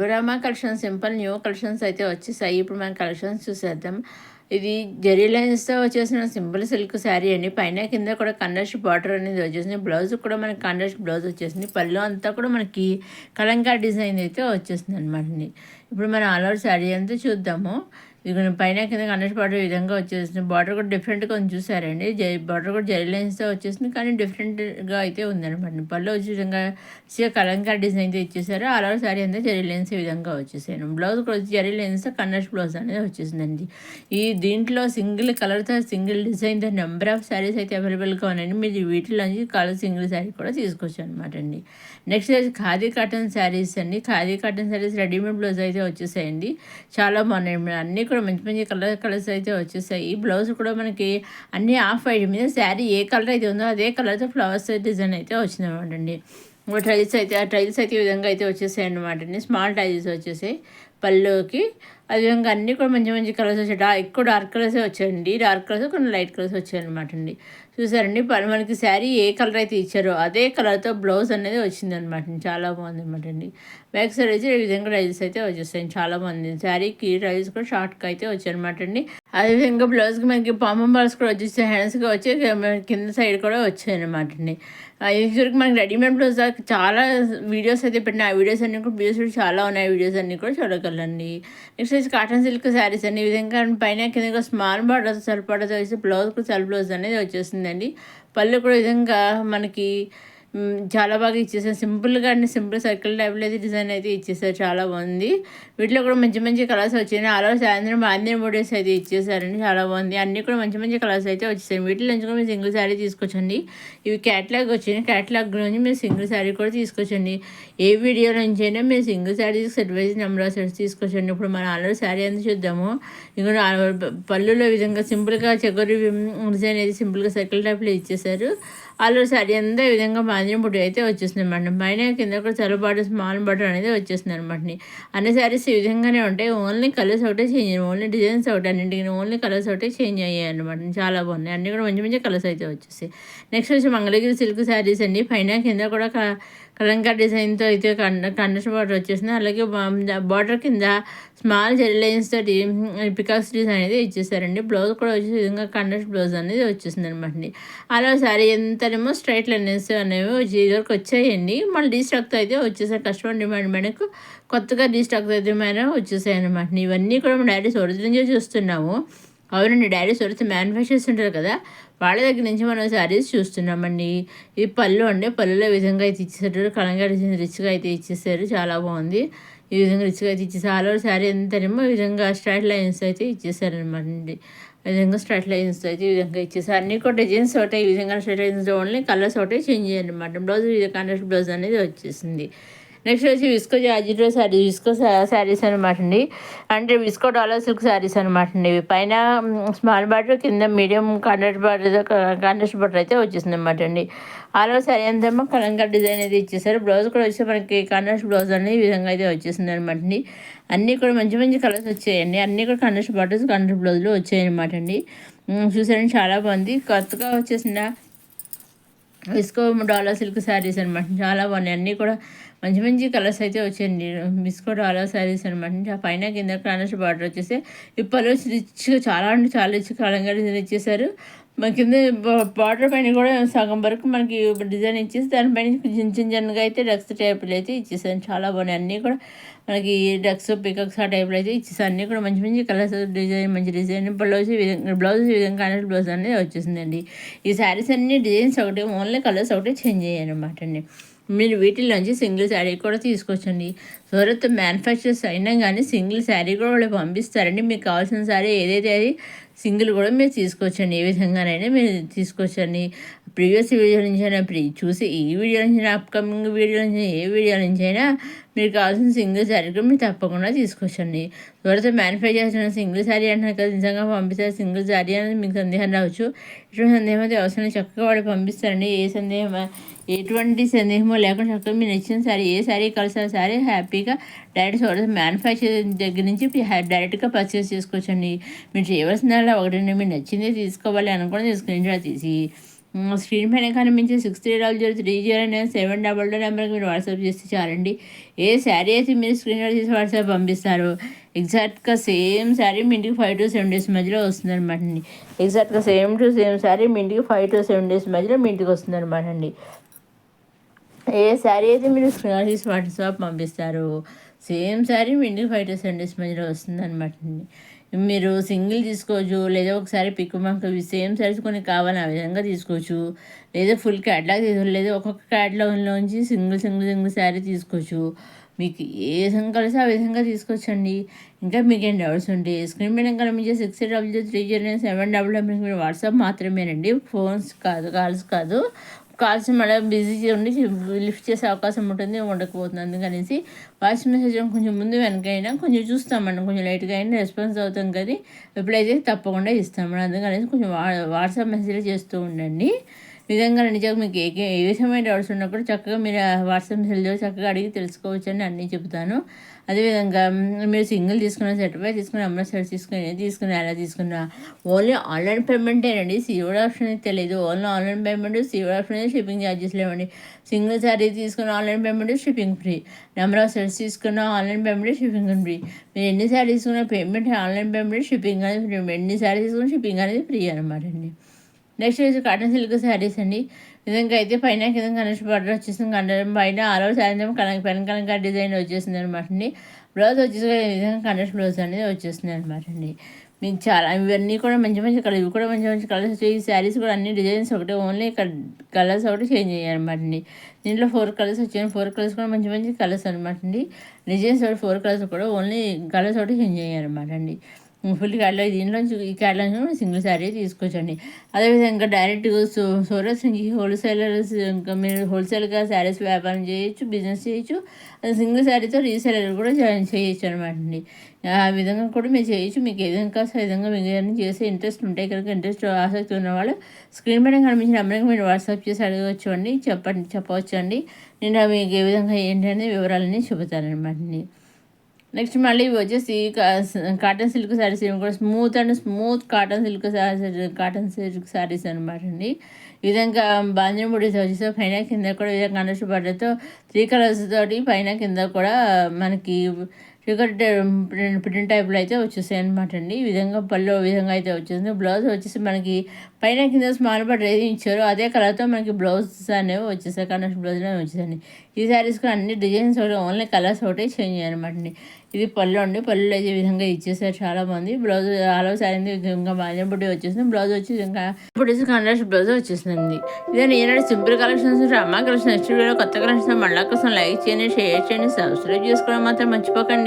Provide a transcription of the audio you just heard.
Raghurama collection simple new collections అయితే వచ్చేసాయి. ఇప్పుడు మనం కలెక్షన్స్ చూసేద్దాం. ఇది జెరీ లైన్స్తో వచ్చేసిన సింపుల్ సిల్క్ శారీ అండి. పైన కింద కూడా కండస్ట్ బార్డర్ అనేది వచ్చేసింది. బ్లౌజ్ కూడా మనకి కండస్ట్ బ్లౌజ్ వచ్చేసింది. పళ్ళు అంతా కూడా మనకి కలంకా డిజైన్ అయితే వచ్చేసింది అనమాట అండి. ఇప్పుడు మనం ఆల్ ఓవర్ శారీ అంతా చూద్దాము. ఇది పైన కింద కండస్ట్ బార్డర్ ఈ విధంగా వచ్చేసింది. బార్డర్ కూడా డిఫరెంట్గా కొంచెం చూసారండి. బార్డర్ కూడా జెరీ లైన్స్తో వచ్చేసింది, కానీ డిఫరెంట్గా అయితే ఉందనమాట. పళ్ళు వచ్చే విధంగా కలంకా డిజైన్ అయితే ఇచ్చేసారు. ఆల్ ఓవర్ శారీ అంతా జెరీ లైన్స్ ఈ విధంగా వచ్చేసాను. బ్లౌజ్ కూడా వచ్చి జెరీ లైన్స్తో కండస్ట్ బ్లౌజ్ అనేది వచ్చేసిందండి. దీంట్లో సింగిల్ కలర్తో సింగిల్ డిజైన్తో నెంబర్ ఆఫ్ శారీస్ అయితే అవైలబుల్గా ఉన్నాయండి. మీరు వీటిలోంచి కలర్ సింగిల్ శారీ కూడా తీసుకోవచ్చు అనమాట అండి. నెక్స్ట్ వచ్చి ఖాదీ కాటన్ శారీస్ అండి. Khadi cotton saris readymade blouse అయితే వచ్చేసాయండి. చాలా బాగున్నాయి. అన్నీ కూడా మంచి మంచి కలర్స్ అయితే వచ్చేసాయి. బ్లౌజ్ కూడా మనకి అన్నీ ఆఫ్ వైట్ మీద శారీ ఏ కలర్ అయితే ఉందో అదే కలర్తో ఫ్లవర్స్ డిజైన్ అయితే వచ్చిందన్నమాట అండి. టైల్స్ అయితే ఆ టైల్స్ అయితే ఈ విధంగా అయితే వచ్చేసాయి అనమాట అండి. స్మాల్ టైల్స్ వచ్చేసాయి పళ్ళుకి. అదేవిధంగా అన్నీ కూడా మంచి మంచి కలర్స్ వచ్చాయి. ఎక్కువ డార్క్ కలర్సే వచ్చాయండి. డార్క్ కలర్స్ కొన్ని లైట్ కలర్స్ వచ్చాయి అనమాట అండి. చూసారండి, మనకి శారీ ఏ కలర్ అయితే ఇచ్చారో అదే కలర్తో బ్లౌజ్ అనేది వచ్చింది అనమాట. చాలా బాగుంది అనమాట అండి. బ్యాక్ సైడ్ అయితే ఈ విధంగా టైల్స్ అయితే వచ్చేస్తాయి. చాలా బాగుంది. శారీకి టైల్స్ కూడా షార్ట్గా అయితే వచ్చాయి అనమాట అండి. అదేవిధంగా బ్లౌజ్కి మనకి పామం బాల్స్ కూడా వచ్చేసాయి. హ్యాండ్స్గా వచ్చి కింద సైడ్ కూడా వచ్చాయి అనమాట అండి. ఇదివరకు మనకి రెడీమేడ్ బ్లౌజ్ చాలా వీడియోస్ అయితే పెట్టిన ఆ వీడియోస్ అన్నీ కూడా వీడియోస్ చాలా ఉన్నాయి. వీడియోస్ అన్నీ కూడా చూడగలండి. నెక్స్ట్ వచ్చి కాటన్ సిల్క్ శారీస్ అండి. ఈ విధంగా పైన కింద స్మాల్ బార్డర్ సెల్ఫ్ బార్డర్ వేసి బ్లౌజ్ కూడా సెల్ఫ్ బ్లౌజ్ అనేది వచ్చేసిందండి. పళ్ళు కూడా విధంగా మనకి చాలా బాగా ఇచ్చేసారు. సింపుల్గా అండి, సింపుల్ సర్కిల్ టైప్లో అయితే డిజైన్ అయితే ఇచ్చేసారు. చాలా బాగుంది. వీటిలో కూడా మంచి మంచి కలర్స్ వచ్చాయి. ఆలో సాయంత్రం ఆంధ్ర మోడల్స్ అయితే ఇచ్చేసారండి. చాలా బాగుంది. అన్నీ కూడా మంచి మంచి కలర్స్ అయితే వచ్చేసాయి. వీటిలో నుంచి కూడా మీరు సింగిల్ శారీ తీసుకొచ్చండి. ఇవి క్యాట్లాగ్ వచ్చినాయి. క్యాట్లాగ్ నుంచి మీరు సింగిల్ శారీ కూడా తీసుకొచ్చండి. ఏ వీడియో నుంచి అయినా మీరు single sari set wise number of sets తీసుకొచ్చండి. ఇప్పుడు మనం ఆల్రెడీ శారీ అంతా చూద్దాము. ఇక్కడ పళ్ళులో విధంగా సింపుల్గా చెగరి డిజైన్ అయితే సింపుల్గా సర్కిల్ టైప్లో ఇచ్చేసారు. ఆల్రెడీ శారీ అంతా ఈ విధంగా మాంజనం బుట్ట అయితే వచ్చేస్తుంది అనమాట. పైన కింద కూడా చాలా బార్డర్ స్మాల్ బార్డర్ అనేది వచ్చేస్తుంది అనమాట. అన్ని శారీస్ ఈ విధంగానే ఉంటాయి. ఓన్లీ కలర్స్ ఒకటే చేంజ్ అయ్యాయి. ఓన్లీ డిజైన్స్ ఒకటి, అన్నింటికి ఓన్లీ కలర్స్ ఒకటే చేంజ్ అయ్యాయి అనమాట. చాలా బాగున్నాయి. అన్నీ కూడా మంచి మంచి కలర్స్ అయితే వచ్చేసి. నెక్స్ట్ వచ్చి మంగళగిరి సిల్క్ శారీస్ అండి. పైన కింద కూడా కలంకా డిజైన్తో అయితే కండస్ బార్డర్ వచ్చేసింది. అలాగే బార్డర్ కింద స్మాల్ జెరీ లైన్స్ తోటి పికాక్స్ డిజైన్ అనేది ఇచ్చేసారండి. బ్లౌజ్ కూడా వచ్చే విధంగా కండస్ బ్లౌజ్ అనేది వచ్చేసింది అనమాట. అలా శారీ ఎంతనేమో స్ట్రైట్ లైన్స్ అనేవి ఇదివరకు వచ్చాయండి. మళ్ళీ డీస్టాక్తో అయితే వచ్చేసాయి. కస్టమర్ డిమాండ్ మేరకు కొత్తగా డీస్టాక్తో అయితే మేడం వచ్చేసాయి అనమాట. ఇవన్నీ కూడా మన డైరీస్ ఒరిజినల్ నుంచి చూస్తున్నాము. అవునండి, డైరీస్ ఒరిజినల్ మ్యానుఫ్యాక్చర్స్ ఉంటారు కదా, వాళ్ళ దగ్గర నుంచి మనం శారీస్ చూస్తున్నామండి. ఇది పళ్ళు అండి. పళ్ళులో విధంగా అయితే ఇచ్చేసారు. కలంగా రిచ్గా అయితే ఇచ్చేసారు. చాలా బాగుంది. ఈ విధంగా రిచ్గా అయితే ఇచ్చేసారు. ఆల్ ఓవర్ శారీ అంతనేమో ఈ విధంగా స్ట్రైట్ లైన్స్ అయితే ఇచ్చేసారనమాట అండి. ఈ విధంగా స్ట్రైట్ లైన్స్ అయితే ఈ విధంగా ఇచ్చేసారు. అన్నీ కూడా డిజైన్స్ ఒకటే. ఈ విధంగా స్ట్రైట్ లైన్స్ ఓన్లీ కలర్స్ ఒకటే చేంజ్ చేయండి అనమాట. బ్లౌజ్ కాంట్రాస్ట్ బ్లౌజ్ అనేది వచ్చేసింది. నెక్స్ట్ వచ్చి visco georgette sari, visco saris అనమాట అండి. అంటే విస్కో డాలర్ సిల్క్ శారీస్ అనమాట అండి. పైన స్మాల్ బార్డర్, కింద మీడియం కాంట్రాస్ట్ బార్డర్ అయితే వచ్చేసింది అనమాట అండి. ఆల్ ఓవర్ శారీ అంతా కలంకా డిజైన్ అయితే ఇచ్చేసారు. బ్లౌజ్ కూడా వచ్చి మనకి కాంట్రాస్ట్ బ్లౌజ్ అనేది ఈ విధంగా అయితే వచ్చేసింది అనమాట అండి. అన్నీ కూడా మంచి మంచి కలర్స్ వచ్చాయండి. అన్నీ కూడా కాంట్రాస్ట్ బార్డర్స్ కాంట్రాస్ట్ బ్లౌజ్లో వచ్చాయన్నమాట అండి. చూసారండి, చాలా బాగుంది. కొత్తగా వచ్చేసిన విస్కో డాలర్ సిల్క్ శారీస్ అనమాట. చాలా బాగున్నాయి. అన్నీ కూడా మంచి మంచి కలర్స్ అయితే వచ్చాయండి. విస్కో డాలర్ శారీస్ అనమాట. ఆ పైన కింద కాంట్రాస్ట్ బార్డర్ వచ్చేసి ఇప్పలు వచ్చి రిచ్గా చాలా అంటే చాలా రిచ్గా కలంగా డిజైన్ ఇచ్చేసారు. మన కింద బార్డర్ పైన కూడా సగం వరకు మనకి డిజైన్ ఇచ్చేసి దానిపైన చిన్నగా అయితే డక్స్ టైప్లో అయితే ఇచ్చేసారు. చాలా బాగున్నాయి. అన్నీ కూడా మనకి డక్స్ పికక్స్ ఆ టైప్లో అయితే ఇచ్చేసారు. అన్నీ కూడా మంచి మంచి కలర్స్ డిజైన్, మంచి డిజైన్. బ్లౌజ్ ఈ విధంగా కాంట్రాస్ట్ బ్లౌజ్ అనేది వచ్చేసిందండి. ఈ శారీస్ అన్ని డిజైన్స్ ఒకటి, ఓన్లీ కలర్స్ ఒకటి చేంజ్ అయ్యాయి అనమాట అండి. మీరు వీటిలోంచి సింగిల్ శారీ కూడా తీసుకొచ్చండి. సూరత్ మ్యానుఫ్యాక్చర్స్ అయినా కానీ సింగిల్ శారీ కూడా వాళ్ళు పంపిస్తారండి. మీకు కావాల్సిన శారీ ఏదైతే అది సింగిల్ కూడా మీరు తీసుకోవచ్చండి. ఏ విధంగానైనా మీరు తీసుకోవచ్చండి. ప్రీవియస్ వీడియో నుంచి అయినా చూసి ఈ వీడియో నుంచి అప్కమింగ్ వీడియో నుంచి ఏ వీడియో నుంచి అయినా మీరు కావాల్సిన సింగిల్ శారీ కూడా మీరు తప్పకుండా తీసుకోవచ్చండి. ఎవరైతే మ్యానుఫ్యాక్చర్ చేసిన సింగిల్ శారీ అంటున్నారు కదా, నిజంగా పంపిస్తారు సింగిల్ శారీ అనేది మీకు సందేహం రావచ్చు. ఎటువంటి సందేహం అయితే అవసరం చక్కగా వాడు పంపిస్తారండి. ఎటువంటి సందేహమో లేకుండా చక్కగా మీరు నచ్చిన శారీ ఏ శారీ కలిసిన శారీ హ్యాపీగా డైరెక్ట్ మ్యానుఫ్యాక్చర్ దగ్గర నుంచి డైరెక్ట్గా పర్చేస్ చేసుకోవచ్చండి. మీరు చేయవలసిన ఒకటి మీరు నచ్చిందే తీసుకోవాలి అనుకుని స్క్రీన్ షాట్ తీసి స్క్రీన్ పైన కనిపించే 63003097 నెంబర్కి మీరు వాట్సాప్ చేస్తే చాలండి. ఏ శారీ అయితే మీరు స్క్రీన్ షాట్ చేసి వాట్సాప్ పంపిస్తారో ఎగ్జాక్ట్గా సేమ్ శారీ మీ ఇంటికి 5 to 7 days మధ్యలో వస్తుందన్నమాట అండి. ఎగ్జాక్ట్గా సేమ్ టు సేమ్ శారీ మీ ఇంటికి 5 to 7 days మధ్యలో మీ ఇంటికి వస్తుందన్నమాట అండి. ఏ శారీ అయితే మీరు స్క్రీన్ షాట్ చేసి వాట్సాప్ పంపిస్తారో సేమ్ శారీ మీ ఇంటికి 5 to 7 days మధ్యలో వస్తుందన్నమాట అండి. మీరు సింగిల్ తీసుకోవచ్చు, లేదా ఒకసారి పిక్ మాకు సేమ్ సైజ్ కొన్ని కావాలి ఆ విధంగా తీసుకోవచ్చు, లేదా ఫుల్ క్యాట్లాగ్ తీసుకోవచ్చు, లేదా ఒక్కొక్క క్యాట్లాగ్లోంచి సింగిల్ శారీ తీసుకోవచ్చు. మీకు ఏ విధంగా కలిసి ఆ విధంగా తీసుకోవచ్చండి. ఇంకా మీకు ఏం డౌట్స్ ఉంటే స్క్రీన్ మీద కనిపించే 63003097 మీరు వాట్సాప్ మాత్రమేనండి, ఫోన్స్ కాదు, కాల్స్ కాదు. కాల్స్ మళ్ళీ బిజీ ఉండి లిఫ్ట్ చేసే అవకాశం ఉంటుంది, ఉండకపోతుంది. అందుకనేసి వాయిస్ మెసేజ్ కొంచెం ముందు వెనకైనా కొంచెం చూస్తామండి, కొంచెం లైట్గా అయినా రెస్పాన్స్ అవుతాం కానీ ఎప్పుడైతే తప్పకుండా ఇస్తామండి. అందుకనేసి కొంచెం వాట్సాప్ మెసేజ్ చేస్తూ ఉండండి. విధంగా నిజంగా మీకు ఏ విధమైన డౌట్స్ ఉన్నా కూడా చక్కగా మీరు వాట్సాప్ మెసేజ్లో చక్కగా అడిగి తెలుసుకోవచ్చు అని అన్నీ చెప్తాను. అదేవిధంగా మీరు సింగిల్ తీసుకున్న సెట్పై తీసుకుని అమ్మ సెట్ తీసుకుని ఎలా తీసుకున్నా ఓన్లీ ఆన్లైన్ పేమెంటేనండి. సీఓడి ఆప్షన్ అయితే తెలియదు. Only online payment, COD option అయితే షిప్పింగ్ ఛార్జెస్ లేవండి. సింగిల్ శారీ తీసుకున్న online payment shipping free. Number of sets తీసుకున్న ఆన్లైన్ పేమెంట్ షిప్పింగ్ ఫ్రీ. మీరు ఎన్ని శారీ తీసుకున్న పేమెంట్ ఆన్లైన్ పేమెంట్, షిప్పింగ్ అనేది ఫ్రీ. ఎన్ని శారీ తీసుకున్న షిప్పింగ్ అనేది ఫ్రీ అనమాట అండి. నెక్స్ట్ వచ్చి కాటన్ సిల్క్ శారీస్ అండి. విధంగా అయితే పైన కింద కనెక్ట్ బార్డర్ వచ్చేసింది, కండరం పైన ఆరో సాయంత్రం పెన్ కలంకార డిజైన్ వచ్చేసింది అనమాట అండి. బ్లౌజ్ వచ్చేసి ఈ విధంగా కనెక్ట్ బ్లౌజ్ అనేది వచ్చేస్తుంది అనమాట అండి. మీకు చాలా ఇవన్నీ కూడా మంచి కలర్, ఇవి కూడా మంచి కలర్స్ వచ్చాయి. ఈ శారీస్ కూడా అన్ని డిజైన్స్ ఒకటే, ఓన్లీ కలర్స్ ఒకటి చేంజ్ అయ్యాయి అనమాట అండి. దీంట్లో 4 కలర్స్ వచ్చాయి. 4 కలర్స్ కూడా మంచి కలర్స్ అనమాట అండి. డిజైన్స్ ఒకటి 4 కలర్స్ కూడా ఓన్లీ కలర్స్ ఒకటి చేంజ్ అయ్యాయి అనమాట అండి. ఫుల్ క్యాట్లాగ్ దీనిలో ఈ క్యాట్లాగ్ సింగిల్ శారీ తీసుకోవచ్చండి. అదేవిధంగా డైరెక్ట్ సూరత్ నుంచి హోల్సేలర్స్, ఇంకా మీరు హోల్సేల్గా శారీస్ వ్యాపారం చేయొచ్చు, బిజినెస్ చేయొచ్చు. అది సింగిల్ శారీతో రీసేలర్ కూడా చేయొచ్చు అనమాట అండి. ఆ విధంగా కూడా మీరు చేయొచ్చు. మీకు ఏ విధంగా కాస్త విధంగా మీకు ఏదైనా చేసే ఇంట్రెస్ట్ ఉంటే కనుక, ఇంట్రెస్ట్ ఆసక్తి ఉన్నవాళ్ళు స్క్రీన్ పైన కనిపించిన నెంబర్కి మీరు వాట్సాప్ చేసి అడగవచ్చు అండి, చెప్పవచ్చు అండి. నేను మీకు ఏ విధంగా ఏంటి అనేది వివరాలన్నీ చెబుతానమాట అండి. నెక్స్ట్ మళ్ళీ ఇవి వచ్చేసి కాటన్ సిల్క్ శారీస్ కూడా స్మూత్ కాటన్ సిల్క్ శారీస్ అనమాట అండి. ఈ విధంగా బాంజన్ బుడీస్ వచ్చేసి పైన కింద కూడా విధంగా కండస్ట్ బార్డర్తో 3 కలర్స్ తోటి పైన కింద కూడా మనకి షుగర్ ప్రింట్ టైప్లో అయితే వచ్చేసాయి అనమాట అండి. ఈ విధంగా పళ్ళు విధంగా అయితే వచ్చేసింది. బ్లౌజ్ వచ్చేసి మనకి పైన కింద స్మాల్ బార్డర్ ఏది ఇచ్చారో అదే కలర్తో మనకి బ్లౌజ్ అనేవి వచ్చేసాయి, కనెక్షన్ బ్లౌజ్ అనేవి వచ్చేసాయండి. ఈ శారీస్ కూడా అన్ని డిజైన్స్ ఒకటి, ఓన్లీ కలర్స్ ఒకటి చేంజ్ అయ్యాయన్నమాట అండి. ఇది పళ్ళు అండి. పళ్ళు అయితే ఈ విధంగా ఇచ్చేసారు చాలా మంది. బ్లౌజ్ ఆలో శారీ ఇంకా బాజం బుట్టి వచ్చేసింది. బ్లౌజ్ వచ్చి ఇంకా బుట్టి కాంట్రాస్ట్ బ్లౌజ్ వచ్చేసింది. ఇదే నేను సింపుల్ కలెక్షన్స్, అమ్మ కలెక్షన్ నెక్స్ట్ వీడియో కొత్త కలెక్షన్ మళ్ళా కోసం లైక్ చేయండి, షేర్ చేయండి, సబ్స్క్రైబ్ చేసుకోవడం మాత్రం మర్చిపోకండి.